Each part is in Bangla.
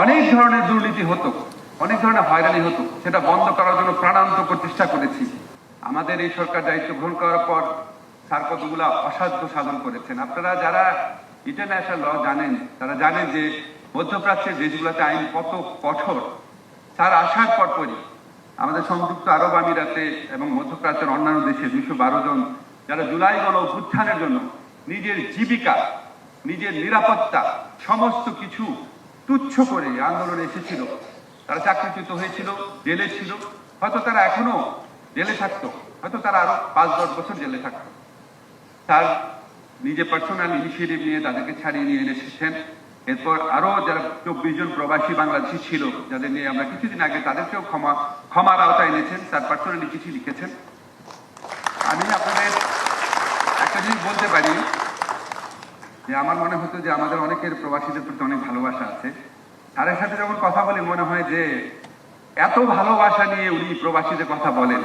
অনেক ধরনের দুর্নীতি হতো, অনেক ধরনের হয়রানি হতো, সেটা বন্ধ করার জন্য প্রাণান্তকর চেষ্টা করেছি। আমাদের এই সরকার দায়িত্ব গ্রহণ করার পর স্যার কতগুলা অসাধ্য সাধন করেছেন। আপনারা যারা ইন্টারন্যাশনাল ল জানেন তারা জানেন যে মধ্যপ্রাচ্যের দেশগুলোতে আইন কত কঠোর। স্যার আসার পরপরই আমাদের সংযুক্ত আরব আমিরাতে এবং মধ্যপ্রাচ্যের অন্যান্য দেশে 212 জন যারা জুলাই গণ অভ্যুত্থানের জন্য নিজের জীবিকা, নিজের নিরাপত্তা সমস্ত কিছু তুচ্ছ করে আন্দোলনে এসেছিল, তারা চাকরিচ্যুত হয়েছিল, জেলে ছিল, হয়তো তারা এখনো জেলে থাকতো, হয়তো তারা আরো 5-10 বছর জেলে থাকতো। তার নিজে পার্সোনাল ইনিশিয়েটিভ নিয়ে তাদেরকে ছাড়িয়ে নিয়ে এসেছেন। এরপর আরো যারা 24 জন প্রবাসী বাংলাদেশি ছিল যাদের নিয়ে আমরা কিছুদিন আগে তাদেরকেও ক্ষমার আওতায় এনেছেন, তার পার্সোনালি চিঠি লিখেছেন। আমি আপনাদের একটা জিনিস বলতে পারি যে আমার মনে হতো যে আমাদের অনেকের প্রবাসীদের প্রতি অনেক ভালোবাসা আছে। স্যারের সাথে যখন কথা বলি মনে হয় যে এত ভালোবাসা নিয়ে উনি প্রবাসীদের কথা বলেন।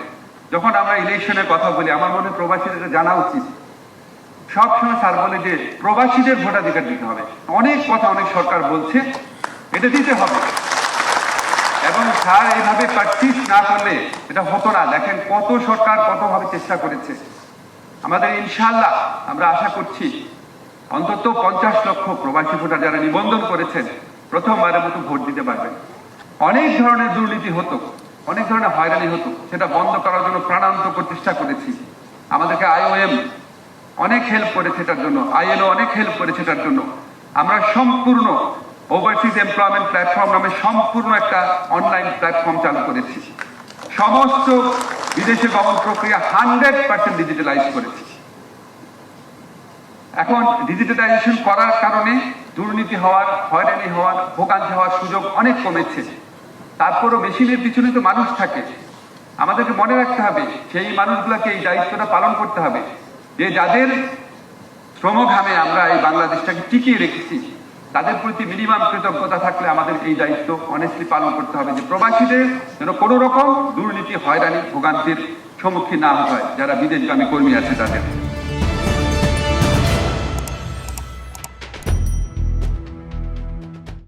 যখন আমরা ইলেকশনের কথা বলি আমার মনে হয় প্রবাসীদের জানা উচিত। সবসময় স্যার বলে যে প্রবাসীদের ভোটাধিকার দিতে হবে। অনেক কথা অনেক সরকার বলছে, এটা দিতে হবে, এবং স্যার এইভাবে প্র্যাকটিস না করলে এটা হতো না। দেখেন কত সরকার কতভাবে চেষ্টা করেছে। আমাদের ইনশাআল্লাহ আমরা আশা করছি অন্তত 50 লক্ষ প্রবাসী ভোটার যারা নিবন্ধন করেছেন প্রথমবারের মতো ভোট দিতে পারবেন। অনেক ধরনের দুর্নীতি হতো, অনেক ধরনের হয়রানি হতো, সেটা বন্ধ করার জন্য প্রাণান্তকর চেষ্টা করেছি। আমাদেরকে IOM অনেক হেল্প করেছে এটার জন্য, ILO অনেক হেল্প করেছে এটার জন্য। আমরা সম্পূর্ণ ওভারসিজ এমপ্লয়মেন্ট প্ল্যাটফর্ম নামে সম্পূর্ণ একটা অনলাইন প্ল্যাটফর্ম চালু করেছি। সমস্ত বিদেশে গমন প্রক্রিয়া 100% ডিজিটালাইজ করেছি। এখন ডিজিটালাইজেশন করার কারণে দুর্নীতি হওয়ার, হয়রানি হওয়ার, ভোগান্তি হওয়ার সুযোগ অনেক কমেছে। তারপরও মেশিনের পিছনে তো মানুষ থাকে। আমাদেরকে মনে রাখতে হবে সেই মানুষগুলোকে এই দায়িত্বটা পালন করতে হবে যে যাদের শ্রমঘামে আমরা এই বাংলাদেশটাকে টিকিয়ে রেখেছি, তাদের প্রতি মিনিমাম কৃতজ্ঞতা থাকলে আমাদের এই দায়িত্ব অনেস্টলি পালন করতে হবে যে প্রবাসীদের যেন কোনো রকম দুর্নীতি, হয়রানি, ভোগান্তির সম্মুখীন না হতে হয় যারা বিদেশগামী কর্মী আছে তাদের।